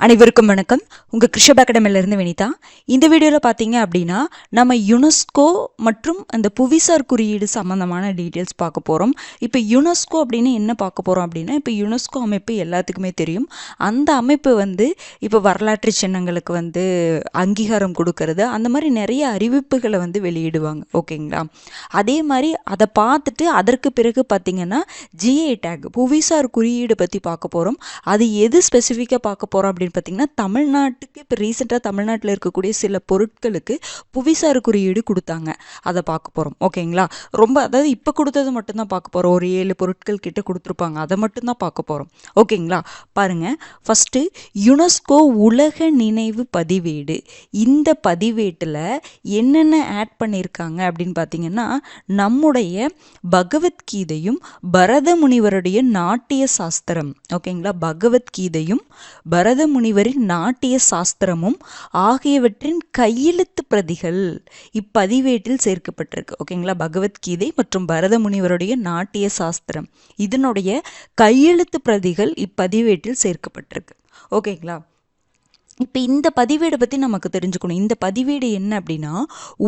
அனைவருக்கும் வணக்கம். உங்கள் கிருஷப் அகாடமிலேருந்து வினிதா. இந்த வீடியோவில் பார்த்தீங்க அப்படின்னா நம்ம யுனெஸ்கோ மற்றும் அந்த புவிசார் குறியீடு சம்மந்தமான டீட்டெயில்ஸ் பார்க்க போகிறோம். இப்போ யுனெஸ்கோ அப்படின்னு என்ன பார்க்க போகிறோம் அப்படின்னா, இப்போ யுனெஸ்கோ அமைப்பு எல்லாத்துக்குமே தெரியும். அந்த அமைப்பு இப்போ வரலாற்று சின்னங்களுக்கு அங்கீகாரம் கொடுக்கறது, அந்த மாதிரி நிறைய அறிவிப்புகளை வெளியிடுவாங்க. ஓகேங்களா? அதே மாதிரி அதை பார்த்துட்டு அதற்கு பிறகு பார்த்தீங்கன்னா ஜிஐ டேக் புவிசார் குறியீடு பற்றி பார்க்க போகிறோம். அது எது ஸ்பெசிஃபிக்காக பார்க்க போகிறோம் அப்படின்னு பார்த்தீங்கன்னா, தமிழ்நாட்டுக்கு இப்போ ரீசெண்டாக தமிழ்நாட்டில் இருக்கக்கூடிய சில பொருட்களுக்கு புவிசார் குறியீடு கொடுத்தாங்க. அதை பார்க்க போகிறோம். ஓகேங்களா? அதாவது இப்போ கொடுத்தது மட்டும்தான் பார்க்க போகிறோம். ஒரு 7 பொருட்கள் கிட்ட கொடுத்துருப்பாங்க. அதை மட்டும்தான் பார்க்க போகிறோம். ஓகேங்களா? பாருங்கள், ஃபஸ்ட்டு யுனெஸ்கோ உலக நினைவு பதிவேடு. இந்த பதிவேட்டில் என்னென்ன ஆட் பண்ணியிருக்காங்க அப்படின்னு பார்த்தீங்கன்னா, நம்முடைய பகவத்கீதையும் பரத முனிவருடைய நாட்டிய சாஸ்திரம். ஓகேங்களா? பகவத்கீதையும் பரத முனிவரின் நாட்டிய சாஸ்திரமும் ஆகியவற்றின் கையெழுத்து பிரதிகள் இப்பதிவேட்டில் சேர்க்கப்பட்டிருக்கு. ஓகேங்களா? பகவத்கீதை மற்றும் பரத முனிவருடைய நாட்டிய சாஸ்திரம் இதனுடைய கையெழுத்து பிரதிகள் இப்பதிவேட்டில் சேர்க்கப்பட்டிருக்கு. ஓகேங்களா? இப்போ இந்த பதிவேடை பற்றி நமக்கு தெரிஞ்சுக்கணும். இந்த பதிவேடு என்ன அப்படின்னா,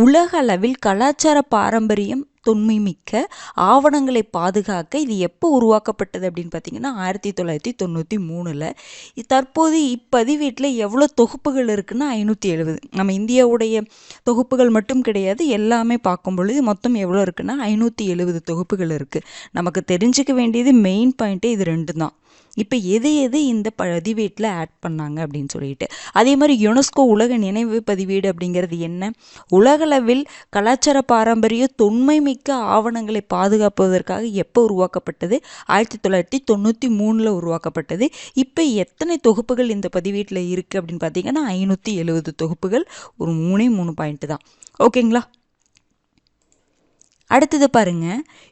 உலக அளவில் கலாச்சார பாரம்பரியம் தொன்மைமிக்க ஆவணங்களை பாதுகாக்க இது எப்போ உருவாக்கப்பட்டது அப்படின்னு பார்த்தீங்கன்னா 1993. தற்போது இப்பதிவேட்டில் எவ்வளோ தொகுப்புகள் இருக்குன்னா 570. நம்ம இந்தியாவுடைய தொகுப்புகள் மட்டும் கிடையாது, எல்லாமே பார்க்கும் பொழுது மொத்தம் எவ்வளோ இருக்குன்னா 570 தொகுப்புகள் இருக்குது. நமக்கு தெரிஞ்சுக்க வேண்டியது மெயின் பாயிண்ட்டே இது 2 தான். இப்போ எது இந்த பதிவேட்டில் ஆட் பண்ணாங்க அப்படின்னு சொல்லிட்டு, அதே மாதிரி யுனெஸ்கோ உலக நினைவு பதிவேடு அப்படிங்கிறது என்ன? உலகளவில் கலாச்சார பாரம்பரிய தொன்மைமிக்க ஆவணங்களை பாதுகாப்பதற்காக எப்போ உருவாக்கப்பட்டது? 1993 உருவாக்கப்பட்டது. இப்போ எத்தனை தொகுப்புகள் இந்த பதிவேட்டில் இருக்குது அப்படின்னு பார்த்தீங்கன்னா 570 தொகுப்புகள். ஒரு 3 பாயிண்ட் தான். ஓகேங்களா? அடுத்தது பாருங்க,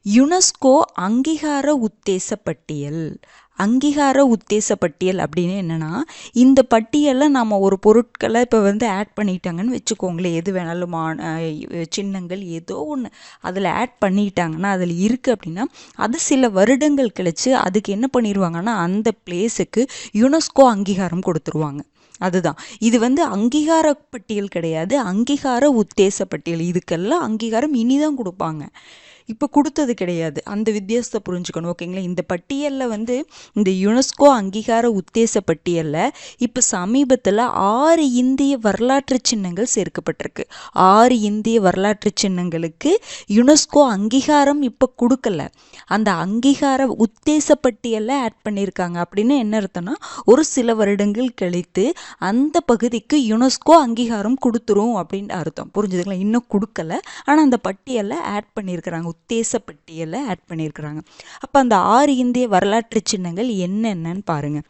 யுனெஸ்கோ அங்கீகார உத்தேச பட்டியல். அங்கீகார உத்தேச பட்டியல் அப்படின்னு என்னென்னா, இந்த பட்டியலில் நம்ம ஒரு பொருட்களை இப்போ ஆட் பண்ணிட்டாங்கன்னு வச்சுக்கோங்களேன். எது வேணாலும் சின்னங்கள் ஏதோ ஒன்று அதில் ஆட் பண்ணிட்டாங்கன்னா, அதில் இருக்குது அப்படின்னா, அது சில வருடங்கள் கழித்து அதுக்கு என்ன பண்ணிடுவாங்கன்னா, அந்த பிளேஸுக்கு யுனெஸ்கோ அங்கீகாரம் கொடுத்துருவாங்க. அதுதான் இது அங்கீகார பட்டியல் கிடையாது, அங்கீகார உத்தேச பட்டியல். இதுக்கெல்லாம் அங்கீகாரம் இனிதான் கொடுப்பாங்க, இப்போ கொடுத்தது கிடையாது. அந்த வித்தியாசத்தை புரிஞ்சுக்கணும். ஓகேங்களா? இந்த பட்டியலில் இந்த யுனெஸ்கோ அங்கீகார உத்தேச பட்டியலில் இப்போ சமீபத்தில் 6 இந்திய வரலாற்று சின்னங்கள் சேர்க்கப்பட்டிருக்கு. 6 இந்திய வரலாற்று சின்னங்களுக்கு யுனெஸ்கோ அங்கீகாரம் இப்போ கொடுக்கல, அந்த அங்கீகார உத்தேச பட்டியலில் ஆட் பண்ணியிருக்காங்க. அப்படின்னு என்ன அர்த்தம்னா, ஒரு சில வருடங்கள் கழித்து அந்த பகுதிக்கு யுனெஸ்கோ அங்கீகாரம் கொடுத்துரும் அப்படின்னு அர்த்தம். புரிஞ்சுதுங்களா? இன்னும் கொடுக்கல, ஆனால் அந்த பட்டியலில் ஆட் பண்ணியிருக்கிறாங்க, உத்தேச பட்டியலை ஆட் பண்ணியிருக்கிறாங்க. அப்போ அந்த 6 இந்திய வரலாற்று சின்னங்கள் என்னென்னு பாருங்க.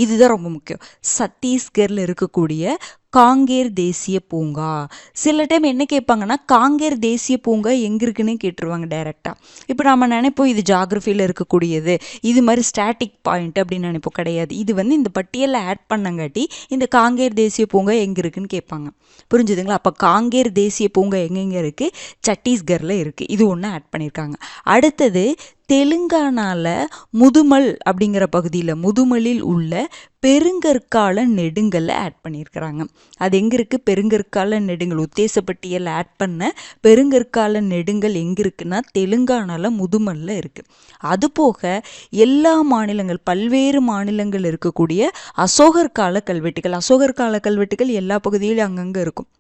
இதுதான் ரொம்ப முக்கியம். சத்தீஸ்கரில் இருக்கக்கூடிய காங்கேர் தேசிய பூங்கா. சில டைம் என்ன கேட்பாங்கன்னா, காங்கேர் தேசிய பூங்கா எங்கே இருக்குன்னு கேட்டுருவாங்க டைரெக்டாக. இப்போ நம்ம நினைப்போம் இது ஜாகிரஃபியில் இருக்கக்கூடியது, இது மாதிரி ஸ்டாட்டிக் பாயிண்ட் அப்படின்னு நினைப்போம். கிடையாது. இது இந்த பட்டியலில் ஆட் பண்ணங்காட்டி இந்த காங்கேர் தேசிய பூங்கா எங்கே இருக்குன்னு கேட்பாங்க. புரிஞ்சுதுங்களா? அப்போ காங்கேர் தேசிய பூங்கா எங்கெங்கே இருக்குது? சத்தீஸ்கரில் இருக்குது. இது ஒன்று ஆட் பண்ணியிருக்காங்க. அடுத்தது தெலுங்கானாவில் முதுமல் அப்படிங்கிற பகுதியில், முதுமலில் உள்ள பெருங்கற்கால நெடுங்கல்ல ஆட் பண்ணியிருக்கிறாங்க. அது எங்கே இருக்குது? பெருங்கற்கால நெடுங்கல் உத்தேசப்பட்டியல் ஆட் பண்ண பெருங்கற்கால நெடுங்கல் எங்கே இருக்குன்னா தெலுங்கானாவில் முதுமல்ல இருக்குது. அதுபோக எல்லா மாநிலங்கள், பல்வேறு மாநிலங்கள் இருக்கக்கூடிய அசோகர் கால கல்வெட்டுகள். அசோகர் கால கல்வெட்டுகள் எல்லா பகுதியிலும் அங்கங்கே இருக்கும்.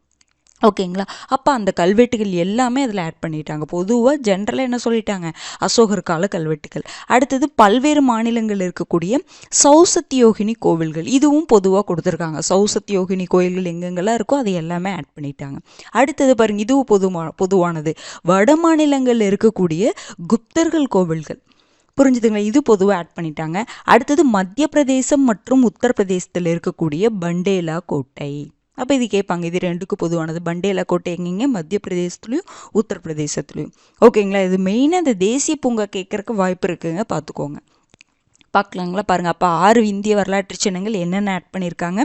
ஓகேங்களா? அப்போ அந்த கல்வெட்டுகள் எல்லாமே அதில் ஆட் பண்ணிட்டாங்க. பொதுவாக ஜென்ரலாக என்ன சொல்லிட்டாங்க? அசோகர் கால கல்வெட்டுகள். அடுத்தது பல்வேறு மாநிலங்கள் இருக்கக்கூடிய சௌசத்தியோகினி கோவில்கள், இதுவும் பொதுவாக கொடுத்துருக்காங்க. சௌசத்தியோகினி கோயில்கள் எங்கெங்கெல்லாம் இருக்கோ அது எல்லாமே ஆட் பண்ணிட்டாங்க. அடுத்தது பாருங்க, இதுவும் பொதுவானது. வட மாநிலங்களில் இருக்கக்கூடிய குப்தர்கள் கோவில்கள். புரிஞ்சுதுங்களா? இது பொதுவாக ஆட் பண்ணிட்டாங்க. அடுத்தது மத்திய பிரதேசம் மற்றும் உத்தரப்பிரதேசத்தில் இருக்கக்கூடிய பண்டேலா கோட்டை. அப்போ இது கேட்பாங்க, இது 2க்கும் பொதுவானது. பண்டேலா கோட்டை எங்கெங்க? மத்திய பிரதேசத்துலையும் உத்தரப்பிரதேசத்துலையும். ஓகேங்களா? இது மெயினாக இந்த தேசிய பூங்கா கேட்கறக்கு வாய்ப்பு இருக்குங்க, பார்த்துக்கோங்க. பார்க்கலாங்களா? பாருங்கள், அப்போ 6 இந்திய வரலாற்று சின்னங்கள் என்னென்ன ஆட் பண்ணியிருக்காங்க.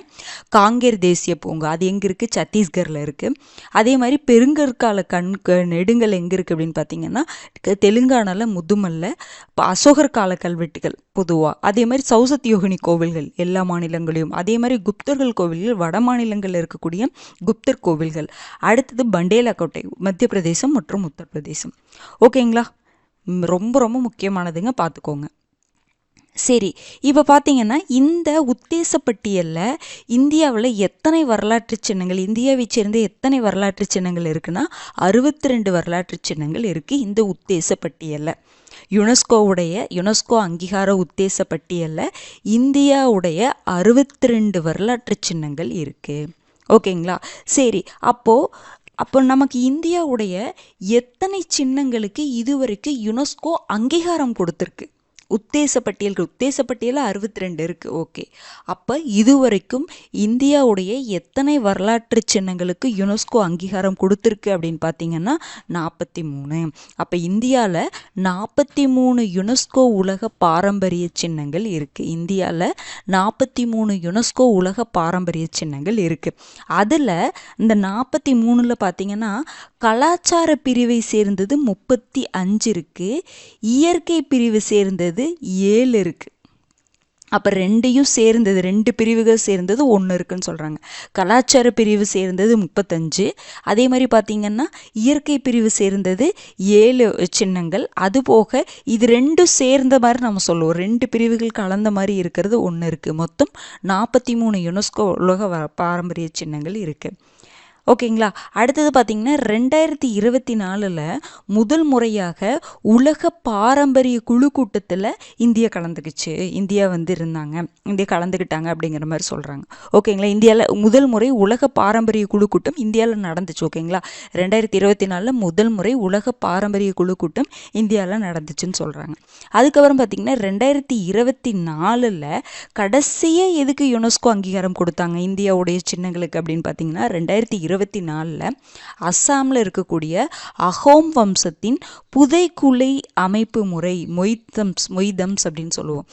காங்கேர் தேசிய பூங்கா, அது எங்கே இருக்குது? சத்தீஸ்கரில் இருக்குது. அதே மாதிரி பெருங்கற்கால நெடுங்கல் எங்கே இருக்குது அப்படின்னு பார்த்தீங்கன்னா தெலுங்கானாவில் முதுமல்ல. இப்போ அசோகர் கால கல்வெட்டுகள் பொதுவாக. அதே மாதிரி சௌசத்யோகினி கோவில்கள் எல்லா மாநிலங்களையும். அதே மாதிரி குப்தர்கள் கோவில்கள் வட மாநிலங்களில் இருக்கக்கூடிய குப்தர் கோவில்கள். அடுத்தது பண்டேலா கோட்டை, மத்திய பிரதேசம் மற்றும் உத்தரப்பிரதேசம். ஓகேங்களா? ரொம்ப ரொம்ப முக்கியமானதுங்க, பார்த்துக்கோங்க. சரி, இப்போ பார்த்தீங்கன்னா இந்த உத்தேச பட்டியலில் இந்தியாவில் எத்தனை வரலாற்று சின்னங்கள், இந்தியாவை சேர்ந்த எத்தனை வரலாற்று சின்னங்கள் இருக்குன்னா 62 வரலாற்று சின்னங்கள் இருக்குது இந்த உத்தேச பட்டியலில். யுனெஸ்கோ அங்கீகார உத்தேச பட்டியலில் இந்தியாவுடைய 62 வரலாற்று சின்னங்கள் இருக்குது. ஓகேங்களா? சரி, அப்போ நமக்கு இந்தியாவுடைய எத்தனை சின்னங்களுக்கு இதுவரைக்கும் யுனெஸ்கோ அங்கீகாரம் கொடுத்துருக்கு? உத்தேச பட்டியல் 62 இருக்குது. ஓகே, அப்போ இதுவரைக்கும் இந்தியாவுடைய எத்தனை வரலாற்று சின்னங்களுக்கு யுனெஸ்கோ அங்கீகாரம் கொடுத்துருக்கு அப்படின்னு பார்த்தீங்கன்னா 43. அப்போ இந்தியாவில் 43 யுனெஸ்கோ உலக பாரம்பரிய சின்னங்கள் இருக்குது. இந்தியாவில் 43 யுனெஸ்கோ உலக பாரம்பரிய சின்னங்கள் இருக்குது. அதில் இந்த 43ல் பார்த்தீங்கன்னா கலாச்சார பிரிவை சேர்ந்தது 35 இருக்குது, இயற்கை பிரிவு சேர்ந்தது 7 இருக்குது. அப்போ ரெண்டையும் சேர்ந்தது, 2 பிரிவுகள் சேர்ந்தது 1 இருக்குன்னு சொல்கிறாங்க. கலாச்சார பிரிவு சேர்ந்தது 35, அதே மாதிரி பார்த்திங்கன்னா இயற்கை பிரிவு சேர்ந்தது 7 சின்னங்கள். அதுபோக இது 2 சேர்ந்த மாதிரி நம்ம சொல்லுவோம், 2 பிரிவுகள் கலந்த மாதிரி இருக்கிறது 1 இருக்குது. மொத்தம் 43 யுனெஸ்கோ உலக பாரம்பரிய சின்னங்கள் இருக்குது. ஓகேங்களா? அடுத்தது பார்த்திங்கன்னா 2024 முதல் முறையாக உலக பாரம்பரிய குழு கூட்டத்தில் இந்தியா கலந்துக்கிச்சு. இந்தியா கலந்துக்கிட்டாங்க அப்படிங்கிற மாதிரி சொல்கிறாங்க. ஓகேங்களா? இந்தியாவில் முதல் முறை உலக பாரம்பரிய குழு கூட்டம் இந்தியாவில் நடந்துச்சு. ஓகேங்களா? 2024 முதல் முறை உலக பாரம்பரிய குழு கூட்டம் இந்தியாவில் நடந்துச்சுன்னு சொல்கிறாங்க. அதுக்கப்புறம் பார்த்திங்கன்னா 2024 கடைசியாக எதுக்கு யுனெஸ்கோ அங்கீகாரம் கொடுத்தாங்க இந்தியாவுடைய சின்னங்களுக்கு அப்படின்னு பார்த்தீங்கன்னா 2024 அஸ்ஸாமில் இருக்கக்கூடிய அஹோம் வம்சத்தின் புதைக்குழி அமைப்பு முறை, மொய்தம்ஸ் அப்படின்னு சொல்லுவோம்.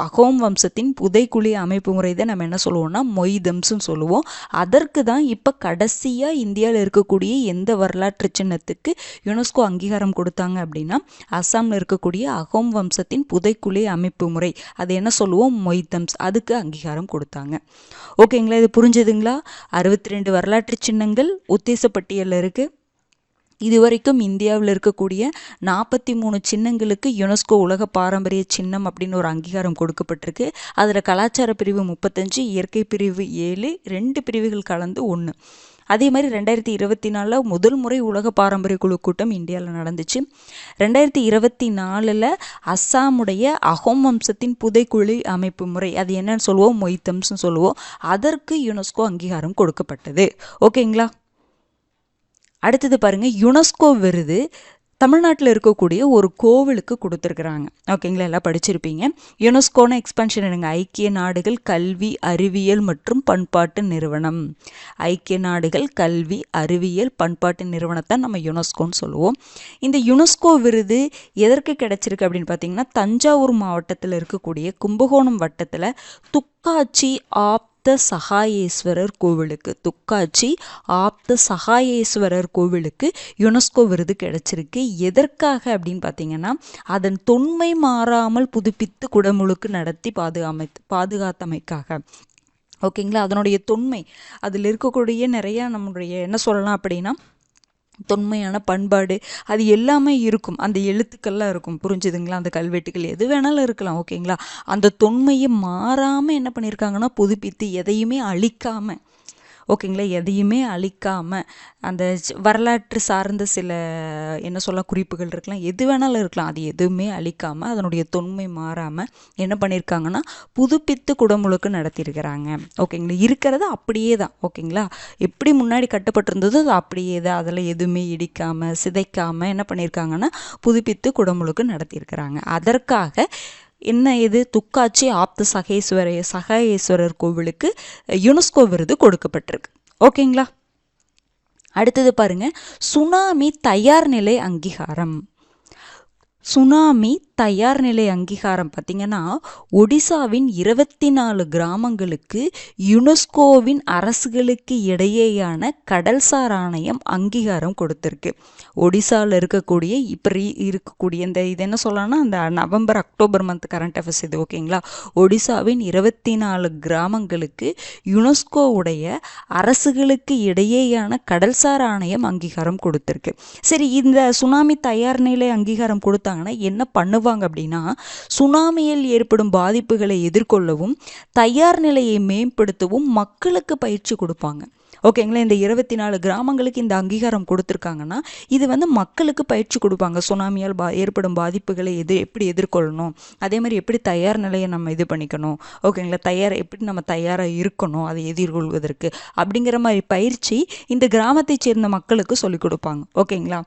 அஹோம் வம்சத்தின் புதைக்குழி அமைப்பு முறை தான் நம்ம என்ன சொல்லுவோம்னா மொய்தம்ஸ்ன்னு சொல்லுவோம். அதற்கு தான் இப்போ கடைசியாக இந்தியாவில் இருக்கக்கூடிய எந்த வரலாற்று சின்னத்துக்கு யுனெஸ்கோ அங்கீகாரம் கொடுத்தாங்க அப்படின்னா அஸ்ஸாமில் இருக்கக்கூடிய அஹோம் வம்சத்தின் புதைக்குழி அமைப்பு முறை, அது என்ன சொல்லுவோம் மொய்தம்ஸ், அதுக்கு அங்கீகாரம் கொடுத்தாங்க. ஓகேங்களா? இது புரிஞ்சதுங்களா? 62 வரலாற்று சின்னங்கள் உத்தேச பட்டியலில் இருக்குது. இதுவரைக்கும் இந்தியாவில் இருக்கக்கூடிய 43 சின்னங்களுக்கு யுனெஸ்கோ உலக பாரம்பரிய சின்னம் அப்படின்னு ஒரு அங்கீகாரம் கொடுக்கப்பட்டிருக்கு. அதில் கலாச்சார பிரிவு 35, இயற்கை பிரிவு 7, 2 பிரிவுகள் கலந்து 1. அதே மாதிரி 2024 முதல் முறை உலக பாரம்பரிய குழு கூட்டம் இந்தியாவில் நடந்துச்சு. 2024 அஸ்ஸாமுடைய அஹோம் வம்சத்தின் புதைக்குழி அமைப்பு முறை, அது என்னன்னு சொல்லுவோம் மொய்தம்ஸ்னு சொல்லுவோம், அதற்கு யுனெஸ்கோ அங்கீகாரம் கொடுக்கப்பட்டது. ஓகேங்களா? அடுத்தது பாருங்க, யுனெஸ்கோ விருது தமிழ்நாட்டில் இருக்கக்கூடிய ஒரு கோவிலுக்கு கொடுத்துருக்குறாங்க. ஓகேங்களா? எல்லாம் படிச்சிருப்பீங்க. யுனெஸ்கோன எக்ஸ்பென்ஷன் என்னங்க? ஐக்கிய நாடுகள் கல்வி அறிவியல் மற்றும் பண்பாட்டு நிறுவனம். ஐக்கிய நாடுகள் கல்வி அறிவியல் பண்பாட்டு நிறுவனத்தை நம்ம யுனெஸ்கோன்னு சொல்லுவோம். இந்த யுனெஸ்கோ விருது எதற்கு கிடைச்சிருக்கு அப்படின்னு பார்த்தீங்கன்னா தஞ்சாவூர் மாவட்டத்தில் இருக்கக்கூடிய கும்பகோணம் வட்டத்தில் துக்காட்சி ஆப்த சகாயேஸ்வரர் கோவிலுக்கு, துக்காட்சி ஆப்த சகாயேஸ்வரர் கோவிலுக்கு யுனெஸ்கோ விருது கிடைச்சிருக்கு. எதற்காக அப்படின்னு பார்த்தீங்கன்னா அதன் தொன்மை மாறாமல் புதுப்பித்து குடமுழுக்கு நடத்தி பாதுகாத்தமைக்காக. ஓகேங்களா? அதனுடைய தொன்மை, அதில் இருக்கக்கூடிய நிறையா நம்முடைய என்ன சொல்லலாம் அப்படின்னா தொன்மையான பண்பாடு அது எல்லாமே இருக்கும், அந்த எழுத்துக்கள்லாம் இருக்கும். புரிஞ்சுதுங்களா? அந்த கல்வெட்டுகள் எது வேணாலும் இருக்கலாம். ஓகேங்களா? அந்த தொன்மையை மாறாமல் என்ன பண்ணியிருக்காங்கன்னா புதுப்பித்து எதையுமே அழிக்காமல், ஓகேங்களா, எதையுமே அழிக்காமல் அந்த வரலாற்று சார்ந்த சில என்ன சொல்ல குறிப்புகள் இருக்கலாம், எது வேணாலும் இருக்கலாம், அது எதுவுமே அழிக்காமல் அதனுடைய தொன்மை மாறாமல் என்ன பண்ணியிருக்காங்கன்னா புதுப்பித்து குடமுழுக்கு நடத்தியிருக்கிறாங்க. ஓகேங்களா? இருக்கிறது அப்படியே தான். ஓகேங்களா? எப்படி முன்னாடி கட்டப்பட்டிருந்ததோ அது அப்படியே தான், அதில் எதுவுமே இடிக்காமல் சிதைக்காமல் என்ன பண்ணியிருக்காங்கன்னா புதுப்பித்து குடமுழுக்கு நடத்தியிருக்கிறாங்க. அதற்காக என்ன இது துக்காட்சி ஆப்த சகாயேஸ்வரர் கோவிலுக்கு யுனெஸ்கோ விருது கொடுக்கப்பட்டிருக்கு. ஓகேங்களா? அடுத்தது பாருங்க, சுனாமி தயார் நிலை அங்கீகாரம். சுனாமி தயார் நிலை அங்கீகாரம் பார்த்திங்கன்னா ஒடிசாவின் 24 கிராமங்களுக்கு யுனெஸ்கோவின் அரசுகளுக்கு இடையேயான கடல்சார் ஆணையம் அங்கீகாரம் கொடுத்துருக்கு. ஒடிசாவில் இருக்கக்கூடிய இப்போ இருக்கக்கூடிய இது என்ன சொல்லலாம்னா அந்த November October month current affairs இது, ஓகேங்களா. ஒடிசாவின் 24 கிராமங்களுக்கு யுனெஸ்கோவுடைய அரசுகளுக்கு இடையேயான கடல்சார் ஆணையம் அங்கீகாரம் கொடுத்துருக்கு. சரி, இந்த சுனாமி தயார் நிலை அங்கீகாரம் கொடுத்தாங்கன்னா என்ன பண்ணுவாங்க அப்படின்னா, சுனாமியில் ஏற்படும் பாதிப்புகளை எதிர்கொள்ளவும் தயார் நிலையை மேம்படுத்தவும் மக்களுக்கு பயிற்சி கொடுப்பாங்க. ஓகேங்களா. இந்த 24 கிராமங்களுக்கு இந்த அங்கீகாரம் கொடுத்துருக்காங்கன்னா இது மக்களுக்கு பயிற்சி கொடுப்பாங்க. சுனாமியால் ஏற்படும் பாதிப்புகளை எப்படி எதிர்கொள்ளணும், அதே மாதிரி எப்படி தயார் நிலையை நம்ம இது பண்ணிக்கணும், ஓகேங்களா, எப்படி நம்ம தயாராக இருக்கணும் அதை எதிர்கொள்வதற்கு அப்படிங்கிற மாதிரி பயிற்சி இந்த கிராமத்தை சேர்ந்த மக்களுக்கு சொல்லிக் கொடுப்பாங்க. ஓகேங்களா.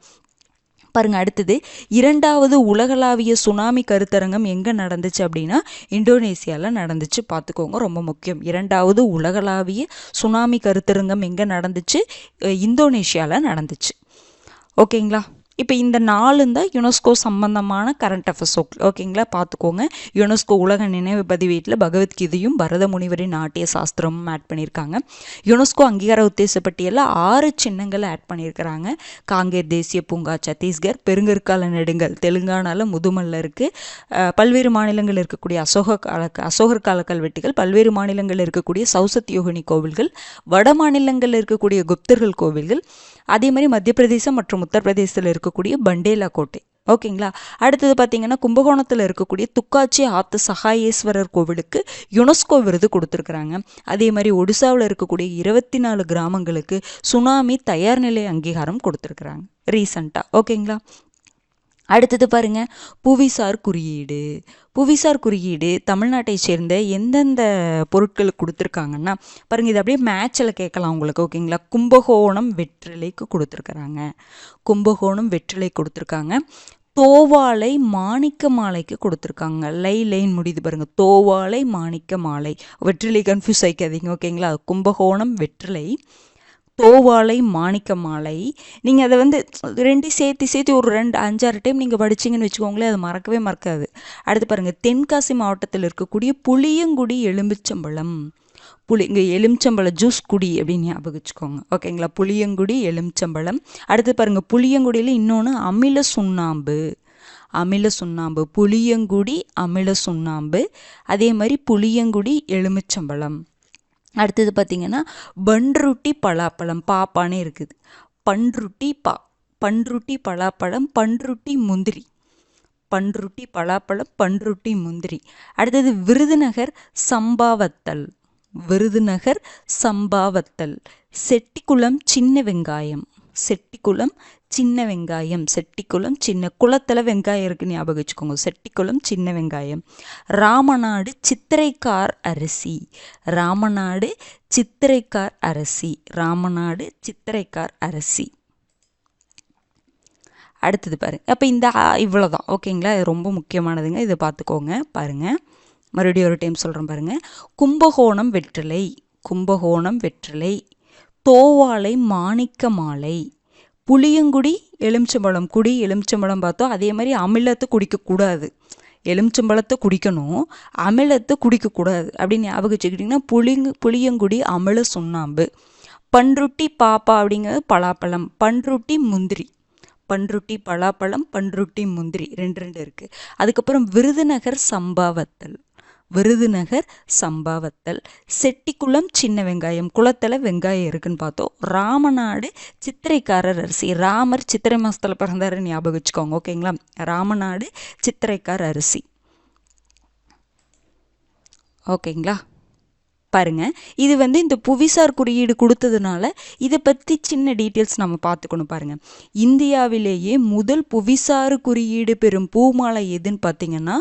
பாருங்க, அடுத்தது 2வது உலகளாவிய சுனாமி கருத்தரங்கம் எங்கே நடந்துச்சு அப்படின்னா இந்தோனேசியாவில் நடந்துச்சு. பார்த்துக்கோங்க, ரொம்ப முக்கியம். 2வது உலகளாவிய சுனாமி கருத்தரங்கம் எங்கே நடந்துச்சு? இந்தோனேஷியாவில் நடந்துச்சு. ஓகேங்களா. இப்போ இந்த 4 தான் யுனெஸ்கோ சம்பந்தமான கரண்ட் அஃபேர்ஸ். ஓகேங்களா, பார்த்துக்கோங்க. யுனெஸ்கோ உலக நினைவு பதிவேட்டில் பகவத்கீதையும் பரத முனிவரின் நாட்டிய சாஸ்திரமும் ஆட் பண்ணியிருக்காங்க. யுனெஸ்கோ அங்கீகார உத்தேச பட்டியலில் 6 சின்னங்களை ஆட் பண்ணியிருக்கிறாங்க. காங்கேர் தேசிய பூங்கா சத்தீஸ்கர், பெருங்கற்கால நெடுங்கல் தெலுங்கானாவில் முதுமல்ல இருக்குது. பல்வேறு மாநிலங்கள் இருக்கக்கூடிய அசோகர் கால கல்வெட்டுகள், பல்வேறு மாநிலங்களில் இருக்கக்கூடிய சௌசத்யோகினி கோவில்கள், வட மாநிலங்களில் இருக்கக்கூடிய குப்தர்கள் கோவில்கள், அதே மாதிரி மத்திய பிரதேசம் மற்றும் உத்தரப்பிரதேசத்தில் இருக்கக்கூடிய பண்டேலா கோட்டை. ஓகேங்களா. அடுத்தது பார்த்தீங்கன்னா கும்பகோணத்தில் இருக்கக்கூடிய துக்காச்சி ஆத்து சகாயேஸ்வரர் கோவிலுக்கு யுனெஸ்கோ விருது கொடுத்துருக்குறாங்க. அதே மாதிரி ஒடிசாவில் இருக்கக்கூடிய 24 கிராமங்களுக்கு சுனாமி தயார் நிலை அங்கீகாரம் கொடுத்துருக்குறாங்க ரீசண்டாக. ஓகேங்களா. அடுத்தது பாருங்க, புவிசார் குறியீடு. புவிசார் குறியீடு தமிழ்நாட்டை சேர்ந்த எந்தெந்த பொருட்களுக்கு கொடுத்துருக்காங்கன்னா பாருங்க, இது அப்படியே மேட்சில் கேட்கலாம் உங்களுக்கு. ஓகேங்களா. கும்பகோணம் வெற்றிலைக்கு கொடுத்துருக்குறாங்க. கும்பகோணம் வெற்றிலை கொடுத்துருக்காங்க. தோவாளை மாணிக்க மாலைக்கு கொடுத்துருக்காங்க. லைன் முடியுது பாருங்க. தோவாளை மாணிக்க மாலை, வெற்றிலை கன்ஃபியூஸ் ஆகிக்காதீங்க. ஓகேங்களா. கும்பகோணம் வெற்றிலை, தோவாளை மாணிக்க மாலை. நீங்கள் அதை ரெண்டையும் சேர்த்து ஒரு 5-6 டைம் நீங்கள் படிச்சிங்கன்னு வச்சுக்கோங்களேன், அது மறக்கவே மறக்காது. அடுத்து பாருங்கள், தென்காசி மாவட்டத்தில் இருக்கக்கூடிய புளியங்குடி எலும்பிச்சம்பழம். இங்கே எலுமிச்சம்பழ ஜூஸ் குடி அப்படின்னு ஞாபகம் வச்சுக்கோங்க. ஓகேங்களா. புளியங்குடி எலுமிச்சம்பழம். அடுத்து பாருங்கள், புளியங்குடியில் இன்னொன்று அமில சுண்ணாம்பு. அமில சுண்ணாம்பு, புளியங்குடி அமில சுண்ணாம்பு, அதே மாதிரி புளியங்குடி எலுமிச்சம்பழம். அடுத்தது பார்த்திங்கன்னா பன்ருட்டி பலாப்பழம், பாப்பானே இருக்குது. பன்ருட்டி பலாப்பழம், பன்ருட்டி முந்திரி, பன்ருட்டி பலாப்பழம், பன்ருட்டி முந்திரி. அடுத்தது விருதுநகர் சம்பாவத்தல், விருதுநகர் சம்பாவத்தல். செட்டிக்குளம் சின்ன வெங்காயம், செட்டிக்குளம் சின்ன வெங்காயம், செட்டிக்குளம் சின்ன குளத்தில் வெங்காயம் இருக்குன்னு ஞாபகம் வச்சுக்கோங்க. செட்டிக்குளம் சின்ன வெங்காயம். ராமநாடு சித்திரைக்கார் அரிசி, ராமநாடு சித்திரைக்கார் அரிசி, ராமநாடு சித்திரைக்கார் அரிசி. அடுத்தது பாருங்க, அப்போ இந்த இவ்வளோதான். ஓகேங்களா. இது ரொம்ப முக்கியமானதுங்க, இதை பார்த்துக்கோங்க. பாருங்கள், மறுபடியும் ஒரு டைம் சொல்கிறேன் பாருங்கள். கும்பகோணம் வெற்றிலை, கும்பகோணம் வெற்றிலை, தோவாளை மாணிக்க மாலை, புளியங்குடி எலுமிச்சம்பழம். குடி எலுமிச்சம்பழம் பார்த்தோம். அதே மாதிரி அமிலத்தை குடிக்கக்கூடாது, எலுமிச்சம்பழத்தை குடிக்கணும், அமிலத்தை குடிக்கக்கூடாது அப்படின்னு ஞாபகம் வச்சுக்கிட்டிங்கன்னா புளியங்குடி அமில சுண்ணாம்பு. பன்ருட்டி பாப்பா அப்படிங்கிறது பலாப்பழம், பன்ருட்டி முந்திரி, பன்ருட்டி பலாப்பழம், பன்ருட்டி முந்திரி, 2 இருக்குது. அதுக்கப்புறம் விருதுநகர் சம்பாவத்தல், விருதுநகர் சம்பாவத்தல். செட்டிக்குளம் சின்ன வெங்காயம், குளத்தில் வெங்காயம் இருக்குன்னு பார்த்தோம். ராமநாடு சித்திரைக்காரர் அரிசி, ராமர் சித்திரை மாதத்தில் பிறந்தாருன்னு ஞாபகம் வச்சுக்கோங்க. ஓகேங்களா. ராமநாடு சித்திரைக்கார அரிசி. ஓகேங்களா. பாருங்கள், இது இந்த புவிசார் குறியீடு கொடுத்ததுனால இதை பற்றி சின்ன டீட்டெயில்ஸ் நம்ம பார்த்துக்கணும். பாருங்கள், இந்தியாவிலேயே முதல் புவிசார் குறியீடு பெறும் பூமாலை எதுன்னு பார்த்தீங்கன்னா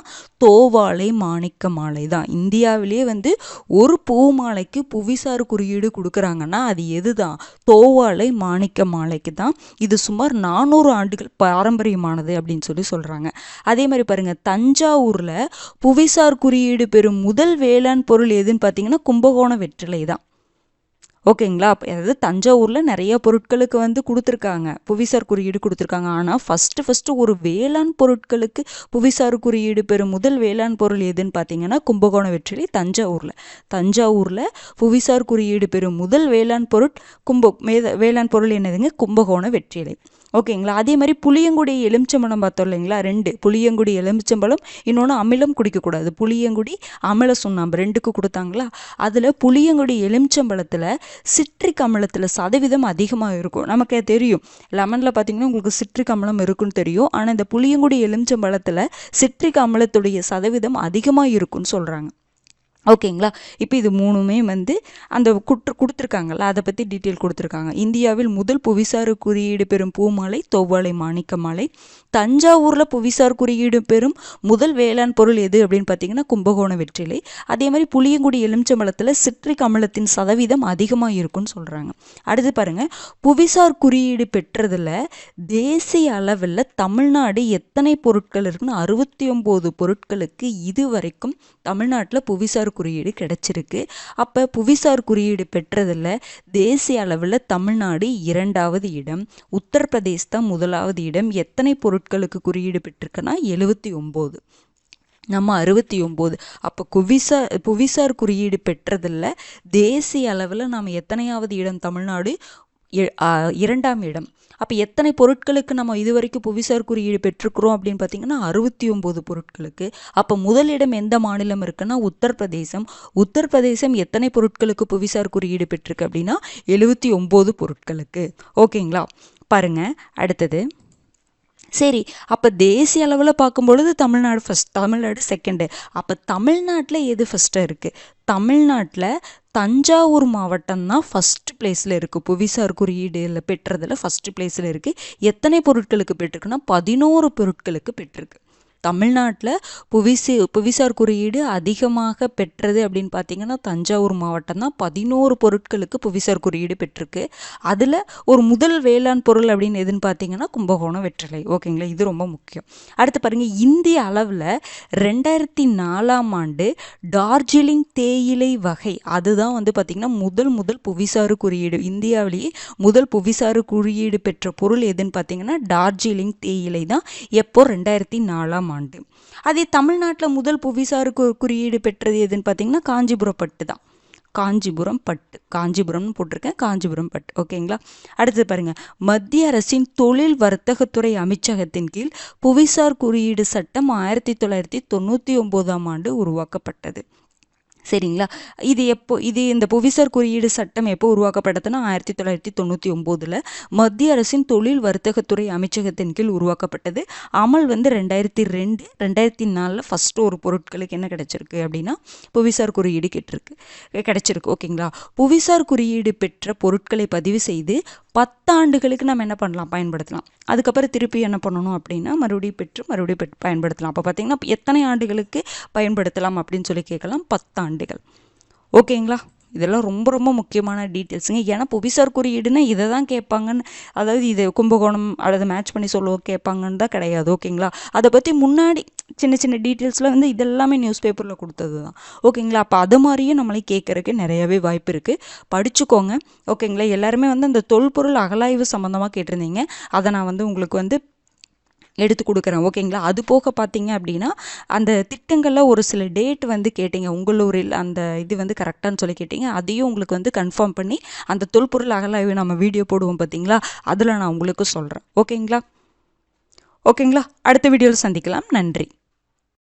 தோவாளை மாணிக்க மாலை தான். இந்தியாவிலேயே ஒரு பூமாலைக்கு புவிசார் குறியீடு கொடுக்குறாங்கன்னா அது எது தான்? தோவாளை மாணிக்க மாலைக்கு தான். இது சுமார் 400 ஆண்டுகள் பாரம்பரியமானது அப்படின்னு சொல்கிறாங்க. அதே மாதிரி பாருங்கள், தஞ்சாவூரில் புவிசார் குறியீடு பெறும் முதல் வேளாண் பொருள் எதுன்னு பார்த்தீங்கன்னா கும்பகோண வெற்றிலை தான். ஓகேங்களா? அதாவது தஞ்சாவூரில் நிறைய பொருட்களுக்கு வந்து கொடுத்துருக்காங்க, புவிசார் குறியீடு கொடுத்துருக்காங்க. ஆனால் ஃபஸ்ட்டு ஒரு வேளாண் பொருட்களுக்கு புவிசார் குறியீடு பெறும் முதல் வேளாண் பொருள் எதுன்னு பார்த்தீங்கன்னா கும்பகோண வெற்றிலை தஞ்சாவூரில் புவிசார் குறியீடு பெறும் முதல் வேளாண் வேளாண் பொருள் என்னதுங்க? கும்பகோண வெற்றிலை. ஓகேங்களா? அதே மாதிரி புளியங்குடி எலுமிச்சம்பழம் பார்த்தோம் இல்லைங்களா? 2 புளியங்குடி எலுமிச்சம்பழம், இன்னொன்று அமிலம் குடிக்கக்கூடாது. புளியங்குடி அமில சுண்ணாம்பு 2க்கு கொடுத்தாங்களா? அதில் புளியங்குடி எலுமிச்சம்பழத்தில் சிட்ரிக் அமிலத்தில் சதவீதம் அதிகமாக இருக்கும். நமக்கு தெரியும், லெமனில் பார்த்தீங்கன்னா உங்களுக்கு சிட்ரிக் அமிலம் இருக்குன்னு தெரியும். ஆனால் இந்த புளியங்குடி எலுமிச்சம்பழத்தில் சிட்ரிக் அமிலத்துடைய சதவீதம் அதிகமாக இருக்குன்னு சொல்கிறாங்க. ஓகேங்களா? இப்போ இது 3மே வந்து அந்த கொடுத்துருக்காங்கல்ல, அதை பற்றி டீட்டெயில் கொடுத்துருக்காங்க. இந்தியாவில் முதல் புவிசார் குறியீடு பெறும் பூமாலை தோவாளை மாணிக்க மாலை. தஞ்சாவூரில் புவிசார் குறியீடு பெறும் முதல் வேளாண் பொருள் எது அப்படின்னு பார்த்தீங்கன்னா கும்பகோண வெற்றிலை. அதே மாதிரி புளியங்குடி எலுமிச்சம்பழத்தில் சிட்ரிக் அமிலத்தின் சதவீதம் அதிகமாக இருக்குன்னு சொல்கிறாங்க. அடுத்து பாருங்கள், புவிசார் குறியீடு பெற்றதில் தேசிய அளவில் தமிழ்நாடு எத்தனை பொருட்கள் இருக்குன்னு 69 பொருட்களுக்கு இதுவரைக்கும் தமிழ்நாட்டில் புவிசார் குறியீடு கிடைச்சிருக்கு. அப்போ புவிசார் குறியீடு பெற்றதில் தேசிய அளவில் தமிழ்நாடு 2வது இடம், உத்தரப்பிரதேஷ் தான் 1வது இடம். எத்தனை பொருட்களுக்கு குறியீடு பெற்றிருக்குன்னா 79, நம்ம 69. அப்போ புவிசார் குறியீடு பெற்றதில் தேசிய அளவில் நாம் எத்தனையாவது இடம்? தமிழ்நாடு 2ஆம் இடம். அப்போ எத்தனை பொருட்களுக்கு நம்ம இதுவரைக்கும் புவிசார் குறியீடு பெற்றுக்கிறோம் அப்படின்னு பார்த்தீங்கன்னா 69 பொருட்களுக்கு. அப்போ முதலிடம் எந்த மாநிலம் இருக்குன்னா உத்தரப்பிரதேசம் எத்தனை பொருட்களுக்கு புவிசார் குறியீடு பெற்றிருக்கு அப்படின்னா 79 பொருட்களுக்கு. ஓகேங்களா? பாருங்க அடுத்தது. சரி, அப்போ தேசிய அளவில் பார்க்கும்பொழுது தமிழ்நாடு ஃபஸ்ட், தமிழ்நாடு செகண்டு. அப்போ தமிழ்நாட்டில் எது ஃபஸ்ட்டாக இருக்குது? தமிழ்நாட்டில் தஞ்சாவூர் மாவட்டம் தான் ஃபஸ்ட் பிளேஸில் இருக்குது. புவிசார் குறியீடு பெற்றதில் ஃபஸ்ட் பிளேஸில் இருக்குது. எத்தனை பொருட்களுக்கு பெற்றிருக்குன்னா 11 பொருட்களுக்கு பெற்றிருக்கு. தமிழ்நாட்டில் புவிசார் குறியீடு அதிகமாக பெற்றது அப்படின்னு பார்த்தீங்கன்னா தஞ்சாவூர் மாவட்டம் தான். 11 பொருட்களுக்கு புவிசார் குறியீடு பெற்றிருக்கு. அதில் ஒரு முதல் வேளாண் பொருள் அப்படின்னு எதுன்னு பார்த்தீங்கன்னா கும்பகோணம் வெற்றிலை. ஓகேங்களா? இது ரொம்ப முக்கியம். அடுத்து பாருங்கள், இந்திய அளவில் 2004ஆம் ஆண்டு டார்ஜிலிங் தேயிலை வகை, அதுதான் வந்து பார்த்திங்கன்னா முதல் புவிசார் குறியீடு. இந்தியாவிலேயே முதல் புவிசார் குறியீடு பெற்ற பொருள் எதுன்னு பார்த்தீங்கன்னா டார்ஜிலிங் தேயிலை தான். எப்போ? 2004ஆம் ஆண்டு. அதே தமிழ்நாட்டில் முதல் புவிசார் குறியீடு பெற்றது எதுன்னு பார்த்தீங்கன்னா காஞ்சிபுரம் பட்டு தான். காஞ்சிபுரம்னு போட்டிருக்கேன், காஞ்சிபுரம் பட்டு. ஓகேங்களா? அடுத்து பாருங்க, மத்திய அரசின் தொழில் வர்த்தகத்துறை அமைச்சகத்தின் கீழ் புவிசார் குறியீடு சட்டம் 1999ஆம் ஆண்டு உருவாக்கப்பட்டது. சரிங்களா? இந்த புவிசார் குறியீடு சட்டம் எப்போ உருவாக்கப்பட்டதுன்னா 1999 மத்திய அரசின் தொழில் வர்த்தகத்துறை அமைச்சகத்தின் கீழ் உருவாக்கப்பட்டது. அமல் வந்து 2002 2004 ஃபஸ்ட்டு ஒரு பொருட்களுக்கு என்ன கிடைச்சிருக்கு அப்படின்னா புவிசார் குறியீடு கிடைச்சிருக்கு. ஓகேங்களா? புவிசார் குறியீடு பெற்ற பொருட்களை பதிவு செய்து 10 ஆண்டுகளுக்கு நம்ம என்ன பண்ணலாம்? பயன்படுத்தலாம். அதுக்கப்புறம் திருப்பி என்ன பண்ணணும் அப்படின்னா மறுபடியும் பெற்று பயன்படுத்தலாம். அப்போ பார்த்தீங்கன்னா எத்தனை ஆண்டுகளுக்கு பயன்படுத்தலாம் அப்படின்னு சொல்லி கேட்கலாம்? 10 ஆண்டுகள். ஓகேங்களா? இதெல்லாம் ரொம்ப ரொம்ப முக்கியமான டீட்டெயில்ஸுங்க. ஏன்னா புவிசார் குறியீடுன்னா இதை தான் கேட்பாங்கன்னு, அதாவது இது கும்பகோணம் அல்லது மேட்ச் பண்ணி கேட்பாங்கன்னு தான் கிடையாது. ஓகேங்களா? அதை பற்றி முன்னாடி சின்ன டீட்டெயில்ஸ்லாம் வந்து இதெல்லாமே நியூஸ் பேப்பரில் கொடுத்தது தான். ஓகேங்களா? அப்போ அது மாதிரியும் நம்மளே கேட்குறதுக்கு நிறையவே வாய்ப்பு இருக்குது. படிச்சுக்கோங்க. ஓகேங்களா? எல்லாருமே வந்து அந்த தொல்பொருள் அகலாய்வு சம்மந்தமாக கேட்டிருந்தீங்க. அதை நான் வந்து உங்களுக்கு வந்து எடுத்து கொடுக்குறேன். ஓகேங்களா? அது போக பார்த்தீங்க அப்படின்னா அந்த திட்டங்களில் ஒரு சில டேட் வந்து கேட்டீங்க, உங்களூரில் அந்த இது வந்து கரெக்டானு சொல்லி கேட்டீங்க. அதையும் உங்களுக்கு வந்து கன்ஃபார்ம் பண்ணி அந்த தொல்பொருள் அகலாய்வு நம்ம வீடியோ போடுவோம் பார்த்தீங்களா, அதில் நான் உங்களுக்கு சொல்கிறேன். ஓகேங்களா? அடுத்த வீடியோவில் சந்திக்கலாம். நன்றி.